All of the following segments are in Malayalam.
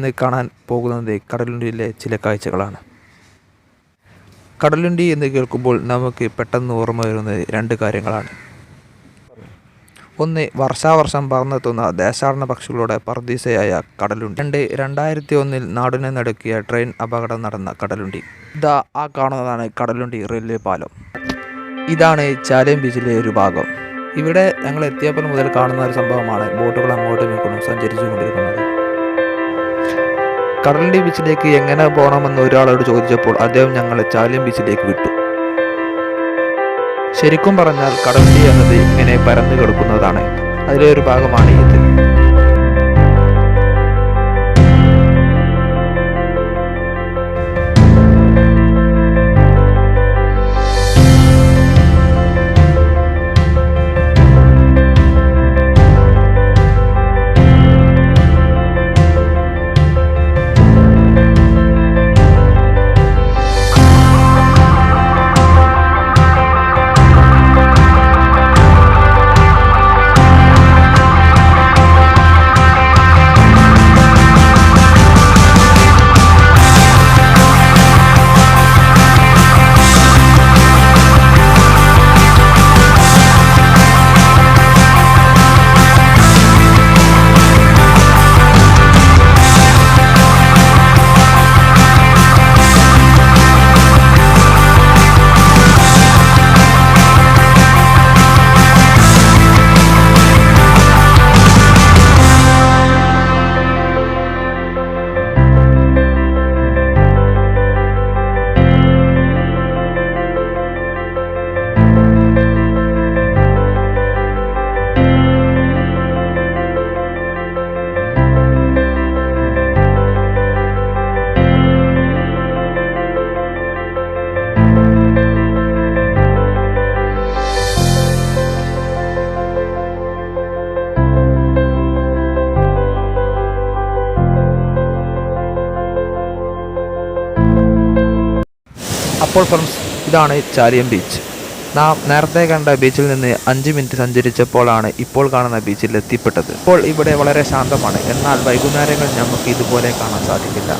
ഇന്ന് കാണാൻ പോകുന്നത് കടലുണ്ടിയിലെ ചില കാഴ്ചകളാണ്. കടലുണ്ടി എന്ന് കേൾക്കുമ്പോൾ നമുക്ക് പെട്ടെന്ന് ഓർമ്മ വരുന്നത് രണ്ട് കാര്യങ്ങളാണ്. ഒന്ന്, വർഷാവർഷം പറന്നെത്തുന്ന ദേശാടന പക്ഷികളുടെ പറുദീസയായ കടലുണ്ടി. 2001 നാടിനെ നടുക്കിയ ട്രെയിൻ അപകടം നടന്ന കടലുണ്ടി. ഇതാ ആ കാണുന്നതാണ് കടലുണ്ടി റെയിൽവേ പാലം. ഇതാണ് ചാലിയം ബീച്ചിലെ ഒരു ഭാഗം. ഇവിടെ ഞങ്ങൾ എത്തിയപ്പോൾ മുതൽ കാണുന്ന ഒരു സംഭവമാണ് ബോട്ടുകൾ അങ്ങോട്ടും ഇങ്ങോട്ടും സഞ്ചരിച്ചു കൊണ്ടിരിക്കുന്നത്. കടലുണ്ടി ബീച്ചിലേക്ക് എങ്ങനെ പോകണമെന്ന് ഒരാളോട് ചോദിച്ചപ്പോൾ അദ്ദേഹം ഞങ്ങളെ ചാലിയം ബീച്ചിലേക്ക് വിട്ടു. ശരിക്കും പറഞ്ഞാൽ കടലുണ്ടി എന്നത് ഇങ്ങനെ പരന്നു കിടക്കുന്നതാണ്. അതിലെ ഒരു ഭാഗമാണ് ഇത്. അപ്പോൾ ഫ്രണ്ട്സ്, ഇതാണ് ചാലിയം ബീച്ച്. നാം നേരത്തെ കണ്ട ബീച്ചിൽ നിന്ന് 5 മിനിറ്റ് സഞ്ചരിച്ചപ്പോഴാണ് ഇപ്പോൾ കാണുന്ന ബീച്ചിൽ എത്തിപ്പെട്ടത്. ഇപ്പോൾ ഇവിടെ വളരെ ശാന്തമാണ്. എന്നാൽ വൈകുന്നേരങ്ങൾ നമുക്ക് ഇതുപോലെ കാണാൻ സാധിക്കില്ല.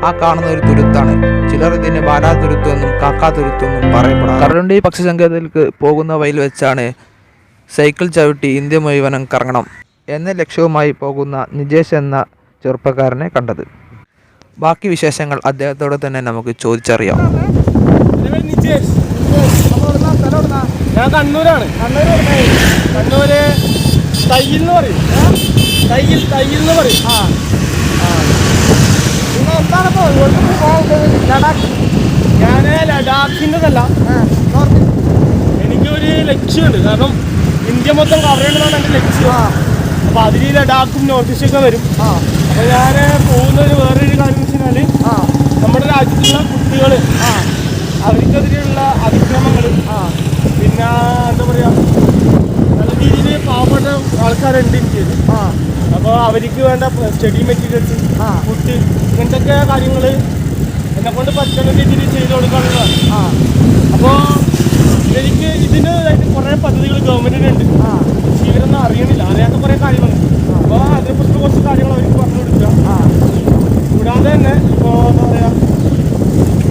ആ കാണുന്ന ഒരു തുരുത്താണ്. ചിലർ ഇതിന് ബാലാ തുരുത്ത് എന്നും കാക്കാ തുരുത്ത് എന്നും പറയപ്പെടാം. കടലുണ്ടി പക്ഷി സങ്കേതത്തിലേക്ക് പോകുന്ന വഴിയിൽ വെച്ചാണ് സൈക്കിൾ ചവിട്ടി ഇന്ത്യ മുഴുവനും കറങ്ങണം എന്ന ലക്ഷ്യവുമായി പോകുന്ന നിജേഷ് എന്ന ചെറുപ്പക്കാരനെ കണ്ടത്. ബാക്കി വിശേഷങ്ങൾ അദ്ദേഹത്തോട് തന്നെ നമുക്ക് ചോദിച്ചറിയാം. ഞാൻ കണ്ണൂരാണ്. കണ്ണൂര് തയ്യിൽ പറയും. ഞാൻ ലഡാക്കിൻ്റെതല്ല, എനിക്കൊരു ലക്ഷ്യമുണ്ട്. കാരണം ഇന്ത്യ മൊത്തം കവർ ചെയ്യണമെന്നാണ് എൻ്റെ ലക്ഷ്യം. അപ്പോൾ അതിൽ ലഡാക്കും നോർത്ത് ഈസ്റ്റൊക്കെ വരും. അപ്പോൾ ഞാൻ പോകുന്നൊരു വേറൊരു കാര്യം എന്ന് വെച്ചാൽ നമ്മുടെ രാജ്യത്തുള്ള കുട്ടികൾ അവർക്കെതിരെയുള്ള അതിക്രമങ്ങൾ, പിന്നെ എന്താ പറയുക, നല്ല രീതിയിൽ പാവപ്പെട്ട ആൾക്കാരുണ്ട് ഇന്ത്യയിൽ. അപ്പോൾ അവർക്ക് വേണ്ട സ്റ്റഡി മെറ്റീരിയൽസ്, ഫുഡ്, ഇങ്ങനത്തെ കാര്യങ്ങൾ എന്നെക്കൊണ്ട് പറ്റുന്ന രീതിയിൽ ചെയ്ത് കൊടുക്കാനുള്ളതാണ്. അപ്പോൾ എനിക്ക് ഇതിൻ്റെതായിട്ട് കുറേ പദ്ധതികൾ ഗവൺമെൻറ്റിനുണ്ട്. ഇവരൊന്നും അറിയാത്ത കുറേ കാര്യങ്ങളുണ്ട്. അപ്പോൾ അതിനെക്കുറിച്ച് കുറച്ച് കാര്യങ്ങൾ അവർക്ക് പറഞ്ഞു കൊടുക്കുക. കൂടാതെ തന്നെ ഇപ്പോൾ എന്താ പറയുക,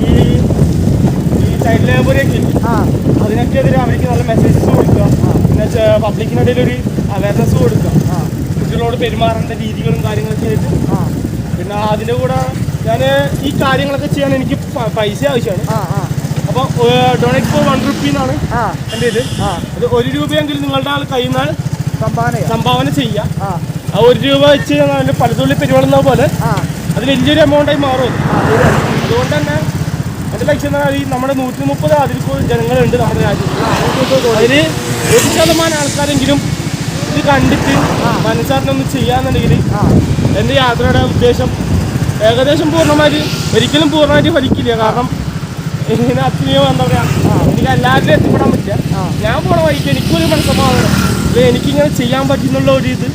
ഈ ചൈൽഡ് ലേബറൊക്കെ അതിനൊക്കെതിരെ അവർക്ക് നല്ല മെസ്സേജസ് കൊടുക്കുക. പിന്നെ പബ്ലിക്കിനിടയിലൊരു അവയർനെസ് കൊടുക്കുക, കുട്ടികളോട് പെരുമാറേണ്ട രീതികളും കാര്യങ്ങളൊക്കെ ആയിട്ട്. പിന്നെ അതിൻ്റെ കൂടെ ഞാൻ ഈ കാര്യങ്ങളൊക്കെ ചെയ്യാൻ എനിക്ക് പൈസ ആവശ്യമാണ്. അപ്പോൾ ഡൊണേറ്റ് ഫോർ 1 rupee എന്നാണ് എൻ്റെ ഇത്. അത് 1 രൂപയെങ്കിലും നിങ്ങളുടെ കയ്യിൽ നിന്ന് സംഭാവന ചെയ്യുക. ആ 1 രൂപ വെച്ച് അതിൻ്റെ പലതുള്ളി പെരുമാറുന്ന പോലെ അത് വലിയൊരു എമൗണ്ടായി മാറും. അതുകൊണ്ട് തന്നെ 8 ലക്ഷം എന്ന് പറഞ്ഞാൽ നമ്മുടെ 130 അതിൽ കൂടുതൽ ജനങ്ങളുണ്ട് നമ്മുടെ രാജ്യത്ത്. അതിൽ 1% ആൾക്കാരെങ്കിലും ഇത് കണ്ടിട്ട് മനസ്സാറിനൊന്ന് ചെയ്യാന്നുണ്ടെങ്കിൽ എൻ്റെ യാത്രയുടെ ഉദ്ദേശം ഏകദേശം പൂർണ്ണമായിട്ട്, ഒരിക്കലും പൂർണ്ണമായിട്ട് ഫലിക്കില്ല. കാരണം ഇങ്ങനെ അത്രയോ എന്താ പറയുക, എനിക്ക് എല്ലാവരും എത്തിപ്പെടാൻ പറ്റില്ല. ഞാൻ പോണ വഴിക്ക് എനിക്കൊരു മനസ്സമാവണം, എനിക്കിങ്ങനെ ചെയ്യാൻ പറ്റുന്നുള്ള ഒരു ഇത്.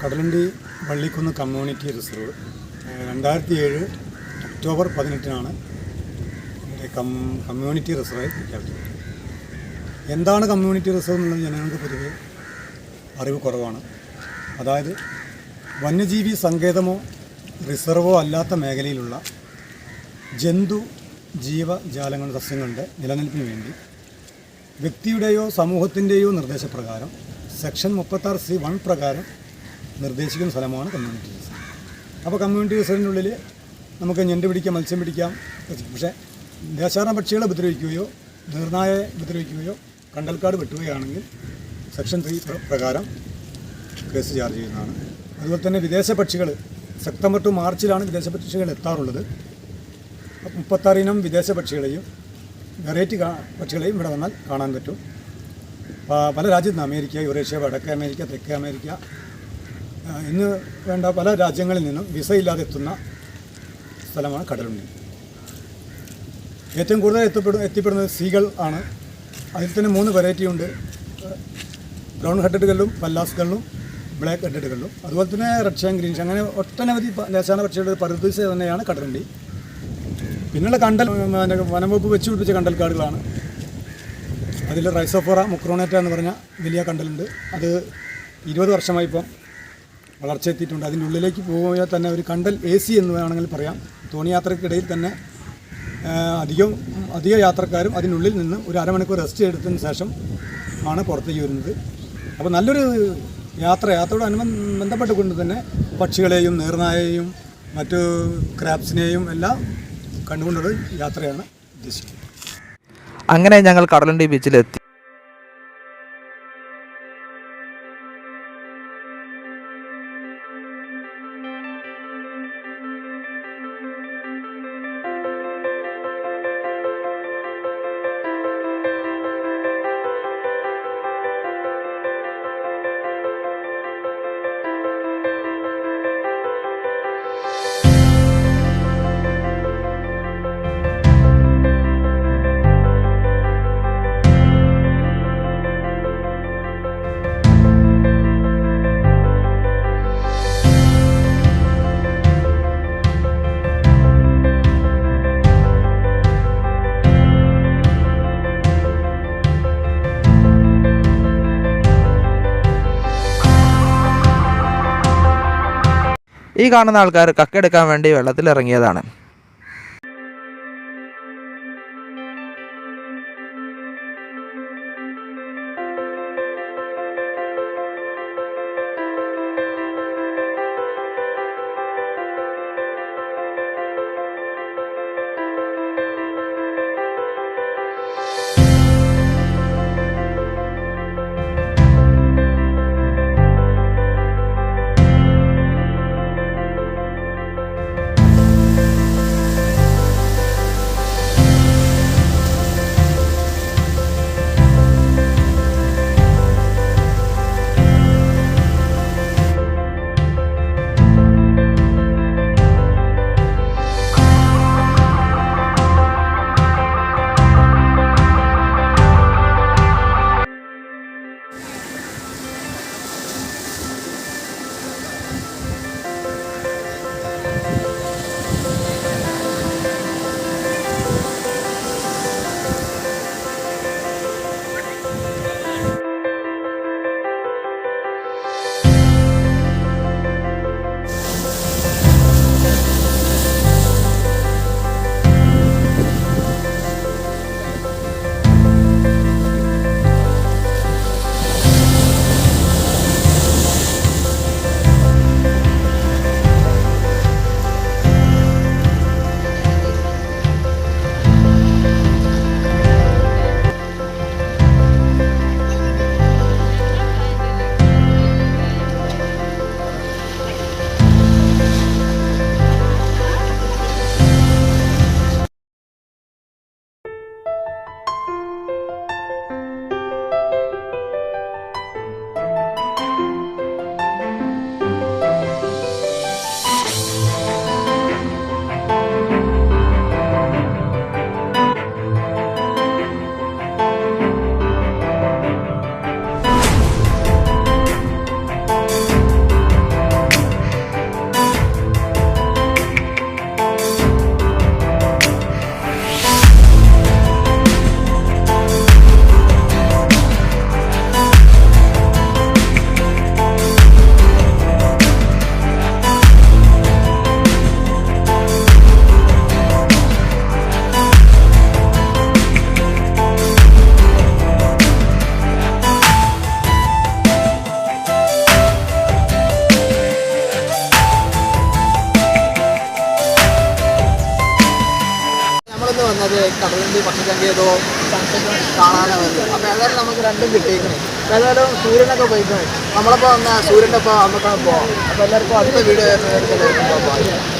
Kadalundi Vallikkunnu community reserve 2007 October 18 community റിസർവായി പ്രഖ്യാപിച്ചത്. എന്താണ് കമ്മ്യൂണിറ്റി റിസർവ് എന്നുള്ളത് ജനങ്ങൾക്ക് പൊതുവെ അറിവ് കുറവാണ്. അതായത് വന്യജീവി സങ്കേതമോ റിസർവോ അല്ലാത്ത മേഖലയിലുള്ള ജന്തു ജീവജാലങ്ങളുടെ സസ്യങ്ങളുടെ നിലനിൽപ്പിന് വേണ്ടി വ്യക്തിയുടെയോ സമൂഹത്തിൻ്റെയോ നിർദ്ദേശപ്രകാരം സെക്ഷൻ 36C(1) പ്രകാരം നിർദ്ദേശിക്കുന്ന സ്ഥലമാണ് കമ്മ്യൂണിറ്റി റിസർവ്. അപ്പോൾ കമ്മ്യൂണിറ്റി റിസർവിനുള്ളിൽ നമുക്ക് ഞണ്ട് പിടിക്കാം, മത്സ്യം പിടിക്കാം. പക്ഷേ ദേശാടന പക്ഷികളെ ഉപദ്രവിക്കുകയോ നീർനായയെ ഉപദ്രവിക്കുകയോ കണ്ടൽക്കാട് വെട്ടുകയാണെങ്കിൽ സെക്ഷൻ 3 പ്രകാരം കേസ് ചാർജ് ചെയ്യുന്നതാണ്. അതുപോലെ തന്നെ വിദേശ പക്ഷികൾ സെപ്റ്റംബർ ടു മാർച്ചിലാണ് വിദേശ പക്ഷികൾ എത്താറുള്ളത്. 36 ഇനം വിദേശ പക്ഷികളെയും വെറൈറ്റി പക്ഷികളെയും ഇവിടെ വന്നാൽ കാണാൻ പറ്റും. പല രാജ്യത്തു നിന്ന് അമേരിക്ക, യൂറേഷ്യ, വടക്കേ അമേരിക്ക, തെക്കേ അമേരിക്ക ഇന്ന് വേണ്ട പല രാജ്യങ്ങളിൽ നിന്നും വിസ ഇല്ലാതെ എത്തുന്ന സ്ഥലമാണ് കടലുണ്ടി. ഏറ്റവും കൂടുതൽ എത്തിപ്പെടുന്നത് സീകൾ ആണ്. അതിൽ തന്നെ 3 വെറൈറ്റി ഉണ്ട്. ബ്രൗൺ ഹെഡഡ് ഗള്ളും, പല്ലാസ് ഗള്ളും, ബ്ലാക്ക് ഹെഡഡ് ഗള്ളും. അതുപോലെ തന്നെ റെഡ് ഷാൻ, ഗ്രീൻ ഷാൻ, അങ്ങനെ ഒട്ടനവധി ദേശാടന പക്ഷികളുടെ പരിസ്ഥിതി തന്നെയാണ് കടലുണ്ടി. പിന്നുള്ള കണ്ടൽ വനംവകുപ്പ് വെച്ച് പിടിപ്പിച്ച കണ്ടൽക്കാടുകളാണ്. അതിൽ റൈസോഫോറ മുക്രോണേറ്റ എന്ന് പറഞ്ഞ വലിയ കണ്ടലുണ്ട്. അത് 20 വർഷമായി ഇപ്പം വളർച്ച എത്തിയിട്ടുണ്ട്. അതിൻ്റെ ഉള്ളിലേക്ക് പോയാൽ തന്നെ ഒരു കണ്ടൽ AC എന്ന് വേണമെങ്കിൽ പറയാം. തോണിയാത്രയ്ക്കിടയിൽ തന്നെ അധിക യാത്രക്കാരും അതിനുള്ളിൽ നിന്ന് ഒരു അരമണിക്കൂർ റെസ്റ്റ് എടുത്തതിന് ശേഷം ആണ് പുറത്തേക്ക് വരുന്നത്. അപ്പോൾ നല്ലൊരു യാത്രയോട് ബന്ധപ്പെട്ട് കൊണ്ട് തന്നെ പക്ഷികളെയും നീർനായയെയും മറ്റു ക്രാബ്സിനെയും എല്ലാം കണ്ടുകൊണ്ടുള്ള യാത്രയാണ് ഉദ്ദേശിക്കുന്നത്. അങ്ങനെ ഞങ്ങൾ കടലുണ്ടി ബീച്ചിലെത്തി. ഈ കാണുന്ന ആൾക്കാർ കക്കെടുക്കാൻ വേണ്ടി വെള്ളത്തിലിറങ്ങിയതാണ്. നിന്ന് വന്നത് കടലുണ്ടി പക്ഷിസങ്കേതവും സൺസെറ്റും കാണാനാണ് വന്നത്. അപ്പോൾ ഏതായാലും നമുക്ക് രണ്ടും കിട്ടിയിരിക്കണേ. അപ്പോൾ ഏതായാലും സൂര്യനൊക്കെ പോയിക്കണേ. നമ്മളപ്പോൾ വന്ന സൂര്യൻ്റെ ഒപ്പം നമുക്കാണ് പോകാം. അപ്പോൾ എല്ലാവർക്കും അടുത്ത വീഡിയോ വരുന്നവർക്ക് എല്ലാവർക്കും പോകാം.